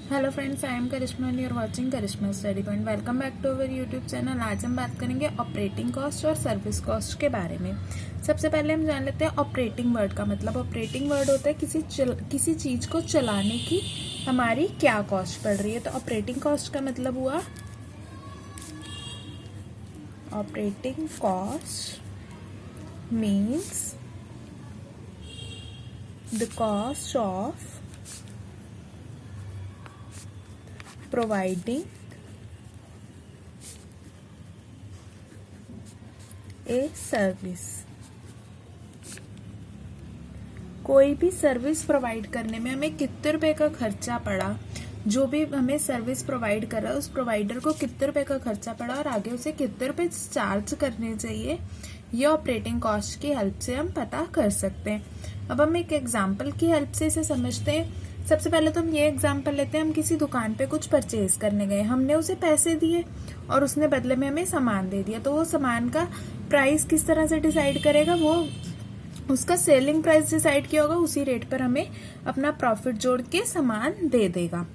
Hello friends, I am Karishma and you are watching Karishma study point. Welcome back to our YouTube channel. आज हम बात करेंगे operating cost और service cost के बारे में। सबसे पहले हम जान लेते हैं ऑपरेटिंग वर्ड का मतलब। ऑपरेटिंग वर्ड होता है किसी चीज को चलाने की हमारी क्या कॉस्ट पड़ रही है। तो ऑपरेटिंग कॉस्ट का मतलब हुआ, operating cost means the cost of providing a service। कोई भी सर्विस प्रोवाइड करने में हमें कितने रुपए का खर्चा पड़ा, जो भी हमें सर्विस प्रोवाइड कर रहा है उस प्रोवाइडर को कितने रुपए का खर्चा पड़ा और आगे उसे कितने रुपए चार्ज करने चाहिए, ये ऑपरेटिंग कॉस्ट की हेल्प से हम पता कर सकते हैं। अब हम एक एग्जांपल की हेल्प से इसे समझते हैं। सबसे पहले तो हम ये एग्जांपल लेते हैं, हम किसी दुकान पे कुछ परचेज करने गए, हमने उसे पैसे दिए और उसने बदले में हमें सामान दे दिया। तो वो सामान का प्राइस किस तरह से डिसाइड करेगा, वो उसका सेलिंग प्राइस डिसाइड किया होगा, उसी रेट पर हमें अपना प्रॉफिट जोड़ के सामान दे देगा।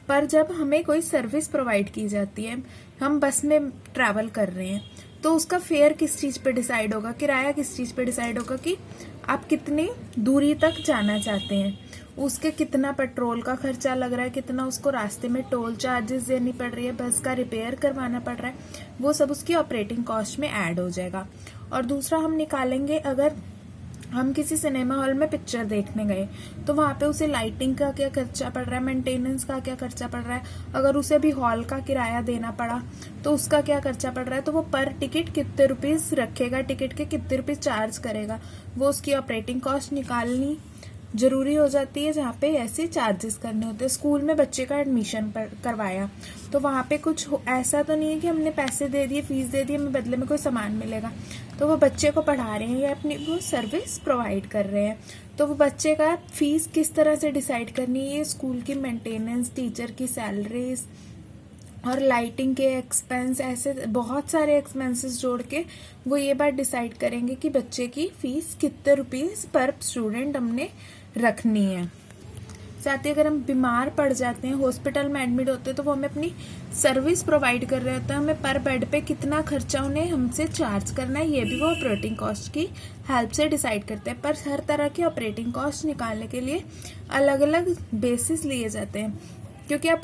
पर जब हमें कोई सर्विस प्रोवाइड की जाती है, हम बस में ट्रैवल कर रहे हैं, तो उसका फेयर किस चीज पे डिसाइड होगा, किराया किस चीज पे डिसाइड होगा कि आप कितनी दूरी तक जाना चाहते हैं, उसके कितना पेट्रोल का खर्चा लग रहा है, कितना उसको रास्ते में टोल चार्जेस देनी पड़ रही है, बस का रिपेयर करवाना पड़ रहा है, वो सब उसकी ऑपरेटिंग कॉस्ट में ऐड हो जाएगा। और दूसरा हम निकालेंगे, अगर हम किसी सिनेमा हॉल में पिक्चर देखने गए तो वहां पे उसे लाइटिंग का क्या खर्चा पड़ रहा है, मेंटेनेंस का क्या खर्चा पड़ रहा है, अगर उसे भी हॉल का किराया देना पड़ा तो उसका क्या खर्चा पड़ रहा है, तो वो पर टिकट कितने रुपीस रखेगा, टिकट के कितने रुपीस चार्ज करेगा, वो उसकी ऑपरेटिंग कॉस्ट निकालनी जरूरी हो जाती है जहाँ पे ऐसे चार्जेस करने होते हैं। स्कूल में बच्चे का एडमिशन करवाया तो वहाँ पे कुछ ऐसा तो नहीं है कि हमने पैसे दे दिए, फीस दे दी, हमें बदले में कोई सामान मिलेगा। तो वो बच्चे को पढ़ा रहे हैं या अपनी वो सर्विस प्रोवाइड कर रहे हैं, तो वो बच्चे का फीस किस तरह से डिसाइड करनी है, स्कूल की मेंटेनेंस, टीचर की सैलरीज और लाइटिंग के एक्सपेंस, ऐसे बहुत सारे एक्सपेंसेस जोड़ के वो ये बात डिसाइड करेंगे कि बच्चे की फीस कितने रुपीस पर स्टूडेंट हमने रखनी है। साथ ही अगर हम बीमार पड़ जाते हैं, हॉस्पिटल में एडमिट होते हैं, तो वो हमें अपनी सर्विस प्रोवाइड कर रहे होते हैं, हमें पर बेड पे कितना खर्चा उन्हें हमसे चार्ज करना है, ये भी वो ऑपरेटिंग कॉस्ट की हेल्प से डिसाइड करते हैं। पर हर तरह की ऑपरेटिंग कॉस्ट निकालने के लिए अलग अलग बेसिस लिए जाते हैं, क्योंकि आप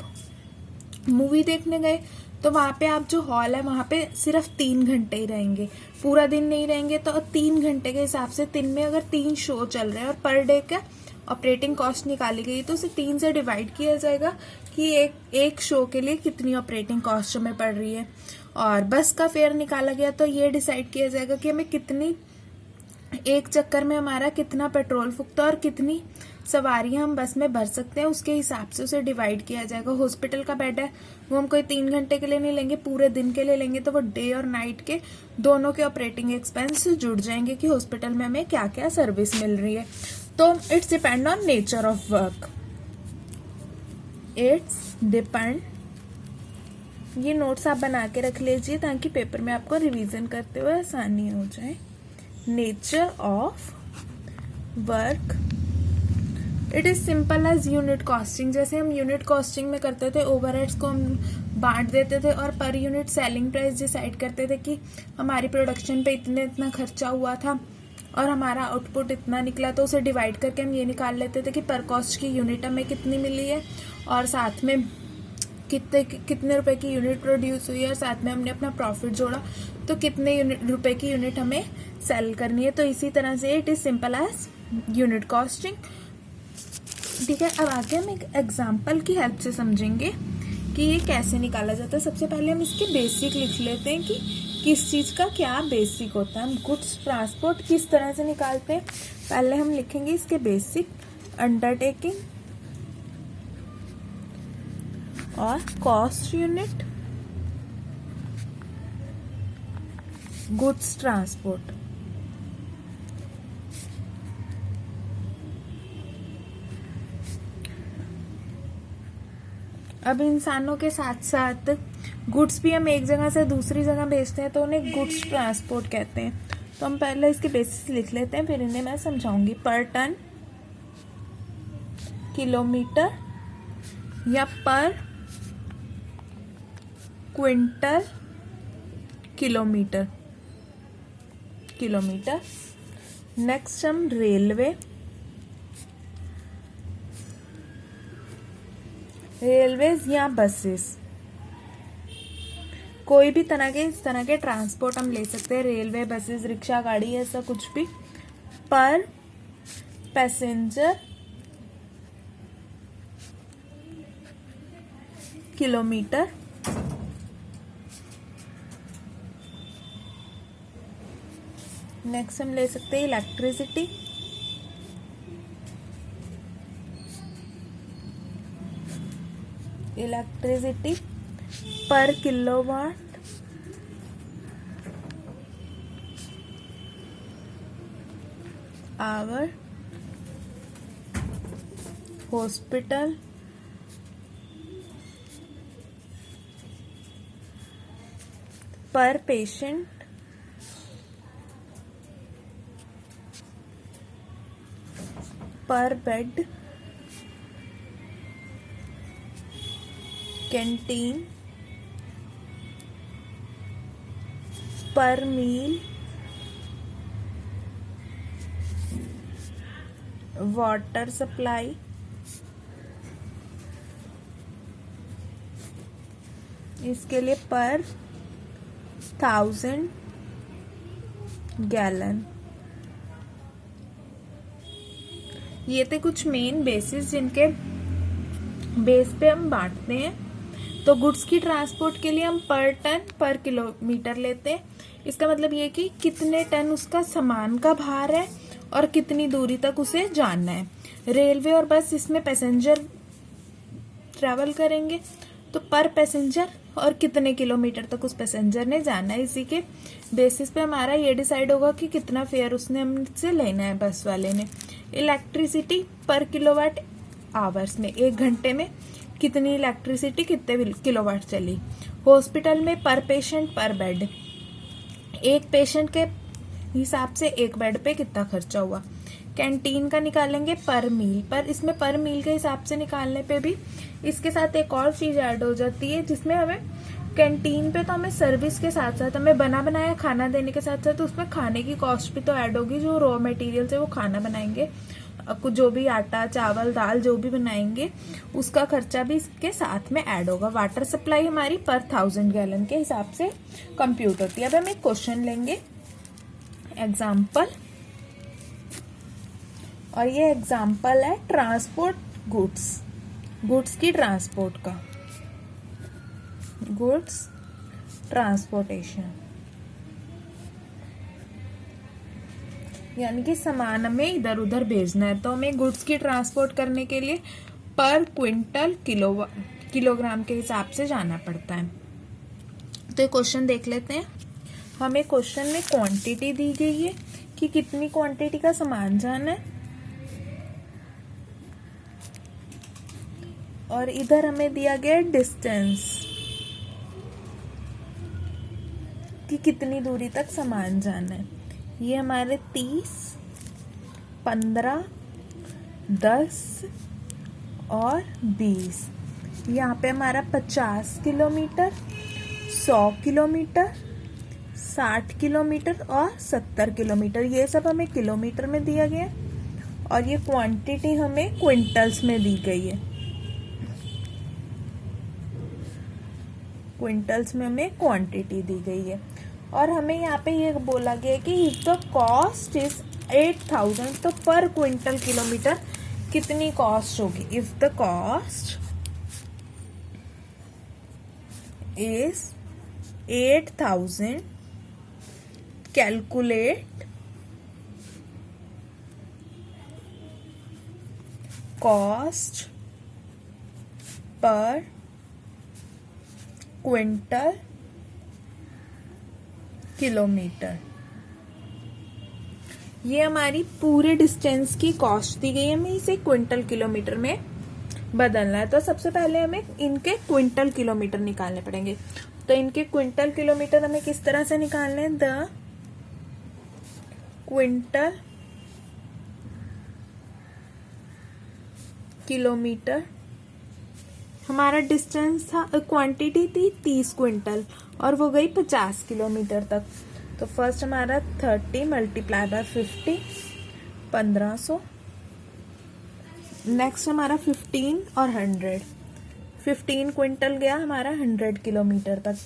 मूवी देखने गए तो वहां पे आप जो हॉल है वहां पे सिर्फ 3 घंटे ही रहेंगे, पूरा दिन नहीं रहेंगे। तो 3 घंटे के हिसाब से दिन में अगर 3 शो चल रहे हैं और पर डे का ऑपरेटिंग कॉस्ट निकाली गई तो उसे 3 से डिवाइड किया जाएगा कि एक शो के लिए कितनी ऑपरेटिंग कॉस्ट हमें पड़ रही है। और बस का फेयर निकाला गया तो ये डिसाइड किया जाएगा कि हमें कितनी, एक चक्कर में हमारा कितना पेट्रोल फूकता है और कितनी सवारियां हम बस में भर सकते हैं, उसके हिसाब से उसे डिवाइड किया जाएगा। हॉस्पिटल का बेड है वो हम कोई 3 घंटे के लिए नहीं लेंगे, पूरे दिन के लिए लेंगे, तो वो डे और नाइट के दोनों के ऑपरेटिंग एक्सपेंस जुड़ जाएंगे कि हॉस्पिटल में हमें क्या क्या सर्विस मिल रही है। तो it's depend on nature of work, it's depend. ये नोट्स आप बना के रख लीजिए ताकि पेपर में आपको रिवीजन करते हुए आसानी हो जाए। Nature of work, it is simple as unit costing. जैसे हम यूनिट कॉस्टिंग में करते थे, ओवरहेड्स को हम बांट देते थे और per unit selling price decide करते थे कि हमारी प्रोडक्शन पे इतना खर्चा हुआ था और हमारा आउटपुट इतना निकला, तो उसे डिवाइड करके हम ये निकाल लेते थे कि पर कॉस्ट की यूनिट हमें कितनी मिली है और साथ में कितने रुपए की यूनिट प्रोड्यूस हुई है, और साथ में हमने अपना प्रॉफिट जोड़ा तो कितने रुपए की यूनिट हमें सेल करनी है। तो इसी तरह से it is simple as unit costing. ठीक है, अब आगे हम एक एग्जाम्पल की हेल्प से समझेंगे कि ये कैसे निकाला जाता है। सबसे पहले हम इसके बेसिक लिख लेते हैं कि किस चीज का क्या बेसिक होता है। हम गुड्स ट्रांसपोर्ट किस तरह से निकालते हैं, पहले हम लिखेंगे इसके बेसिक। अंडरटेकिंग और कॉस्ट यूनिट, गुड्स ट्रांसपोर्ट। अब इंसानों के साथ साथ गुड्स भी हम एक जगह से दूसरी जगह भेजते हैं तो उन्हें गुड्स ट्रांसपोर्ट कहते हैं। तो हम पहले इसके बेसिस लिख लेते हैं, फिर इन्हें मैं समझाऊंगी। पर टन, किलोमीटर, या पर क्विंटल किलोमीटर। नेक्स्ट हम रेलवेज या बसेस, कोई भी इस तरह के ट्रांसपोर्ट हम ले सकते हैं, रेलवे, बसेस, रिक्शा, गाड़ी, ऐसा कुछ भी। पर पैसेंजर किलोमीटर। नेक्स्ट हम ले सकते हैं इलेक्ट्रिसिटी पर किलोवाट आवर। हॉस्पिटल पर पेशेंट पर बेड। कैंटीन पर मील। वाटर सप्लाई इसके लिए पर 1000 गैलन। ये थे कुछ मेन बेसिस जिनके बेस पे हम बांटते हैं। तो गुड्स की ट्रांसपोर्ट के लिए हम पर टन पर किलोमीटर लेते हैं। इसका मतलब ये कि कितने टन उसका सामान का भार है और कितनी दूरी तक उसे जाना है। रेलवे और बस, इसमें पैसेंजर ट्रैवल करेंगे तो पर पैसेंजर और कितने किलोमीटर तक उस पैसेंजर ने जाना है। इसी के बेसिस पे हमारा ये डिसाइड होगा कि कितना फेयर उसने हमसे लेना है बस वाले ने। इलेक्ट्रिसिटी पर किलोवाट आवर्स में, 1 घंटे में कितनी इलेक्ट्रिसिटी कितने किलोवाट चली। हॉस्पिटल में पर पेशेंट पर बेड, एक पेशेंट के हिसाब से एक बेड पे कितना खर्चा हुआ। कैंटीन का निकालेंगे पर मील, पर इसमें पर मील के हिसाब से निकालने पे भी इसके साथ एक और चीज ऐड हो जाती है, जिसमें हमें कैंटीन पे तो हमें सर्विस के साथ साथ हमें बना बनाया खाना देने के साथ साथ उसमें खाने की कॉस्ट भी तो ऐड होगी। जो रॉ मटेरियल से वो खाना बनाएंगे, कुछ जो भी आटा, चावल, दाल जो भी बनाएंगे उसका खर्चा भी इसके साथ में ऐड होगा। वाटर सप्लाई हमारी पर 1000 गैलन के हिसाब से कंप्यूट होती है। अब हम एक क्वेश्चन लेंगे एग्जाम्पल, और ये एग्जाम्पल है ट्रांसपोर्ट गुड्स की ट्रांसपोर्ट का। गुड्स ट्रांसपोर्टेशन यानी कि सामान हमें इधर उधर भेजना है, तो हमें गुड्स की ट्रांसपोर्ट करने के लिए पर क्विंटल किलोग्राम के हिसाब से जाना पड़ता है। तो ये क्वेश्चन देख लेते हैं। हमें क्वेश्चन में क्वांटिटी दी गई है कि कितनी क्वांटिटी का सामान जाना है, और इधर हमें दिया गया डिस्टेंस कि कितनी दूरी तक सामान जाना है। ये हमारे 30, 15, 10 और 20। यहाँ पे हमारा 50 किलोमीटर, 100 किलोमीटर, 60 किलोमीटर और 70 किलोमीटर, ये सब हमें किलोमीटर में दिया गया है, और ये क्वांटिटी हमें क्विंटल्स में दी गई है। क्विंटल्स में हमें क्वांटिटी दी गई है, और हमें यहाँ पे ये बोला गया है कि इफ द कॉस्ट इज 8000, तो पर क्विंटल किलोमीटर कितनी कॉस्ट होगी। If the cost is 8000, calculate cost per quintal kilometre. ये हमारी पूरे डिस्टेंस की कॉस्ट दी गई है, हमें इसे क्विंटल किलोमीटर में बदलना है। तो सबसे पहले हमें इनके क्विंटल किलोमीटर निकालने पड़ेंगे। तो इनके क्विंटल किलोमीटर हमें किस तरह से निकालने हैं। द क्विंटल किलोमीटर हमारा डिस्टेंस था, क्वांटिटी थी 30 क्विंटल और वो गई 50 किलोमीटर तक। तो फर्स्ट हमारा 30 मल्टीप्लाई बाय 50, 1500। नेक्स्ट हमारा 15 और 100, 15 क्विंटल गया हमारा 100 किलोमीटर तक,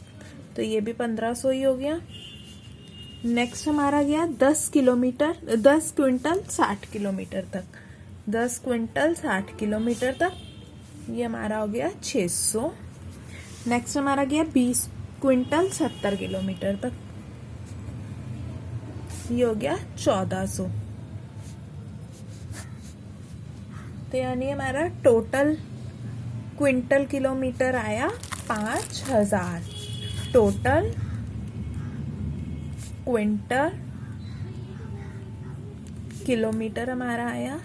तो ये भी 1500 ही हो गया। नेक्स्ट हमारा गया 10 किलोमीटर, 10 क्विंटल 60 किलोमीटर तक, 10 क्विंटल 60 किलोमीटर तक, ये हमारा हो गया 600। नेक्स्ट हमारा गया 20 क्विंटल 70 किलोमीटर तक, ये हो गया 1400। तो यानी हमारा टोटल क्विंटल किलोमीटर आया 5000। टोटल क्विंटल किलोमीटर हमारा आया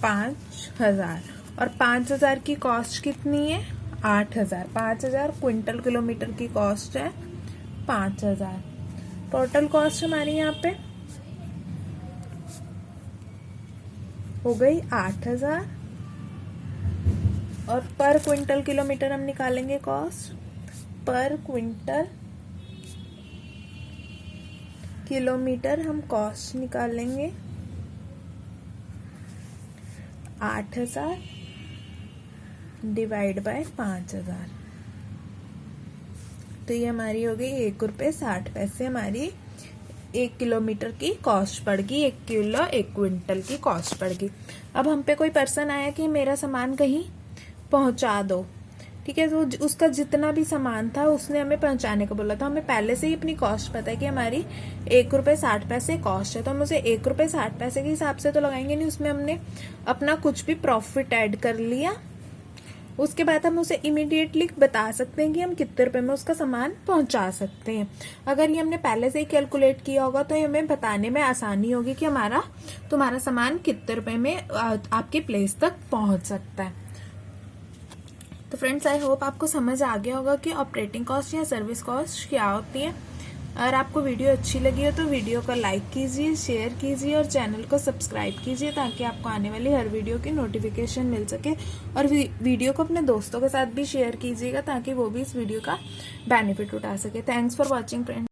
5000। और 5000 की कॉस्ट कितनी है? 8000। 5000 क्विंटल किलोमीटर की कॉस्ट है 5000। टोटल कॉस्ट हमारी यहाँ पे हो गई 8000। और पर क्विंटल किलोमीटर हम निकालेंगे कॉस्ट। पर क्विंटल किलोमीटर हम कॉस्ट निकालेंगे 8000 डिवाइड बाय 5000। तो ये हमारी हो गई 1 रुपये 60 पैसे हमारी 1 किलोमीटर की कॉस्ट पड़ गई, 1 किलो 1 क्विंटल की कॉस्ट पड़ गई। अब हम पे कोई पर्सन आया कि मेरा सामान कहीं पहुंचा दो, ठीक है, तो उसका जितना भी सामान था उसने हमें पहुंचाने को बोला था, हमें पहले से ही अपनी कॉस्ट पता है कि हमारी 1 रुपये 60 पैसे कॉस्ट है, तो हम उसे 1 रुपये 60 पैसे के हिसाब से तो लगाएंगे नहीं, उसमें हमने अपना कुछ भी प्रॉफिट ऐड कर लिया। उसके बाद हम उसे इमीडिएटली बता सकते हैं कि हम कितने रुपए में उसका सामान पहुंचा सकते हैं। अगर ये हमने पहले से ही कैलकुलेट किया होगा तो हमें बताने में आसानी होगी कि तुम्हारा सामान कितने रुपए में आपके प्लेस तक पहुंच सकता है। तो फ्रेंड्स, आई होप आपको समझ आ गया होगा कि ऑपरेटिंग कॉस्ट या सर्विस कॉस्ट क्या होती है। अगर आपको वीडियो अच्छी लगी हो तो वीडियो को लाइक कीजिए, शेयर कीजिए और चैनल को सब्सक्राइब कीजिए ताकि आपको आने वाली हर वीडियो की नोटिफिकेशन मिल सके। और वीडियो को अपने दोस्तों के साथ भी शेयर कीजिएगा ताकि वो भी इस वीडियो का बेनिफिट उठा सके। Thanks for watching friends.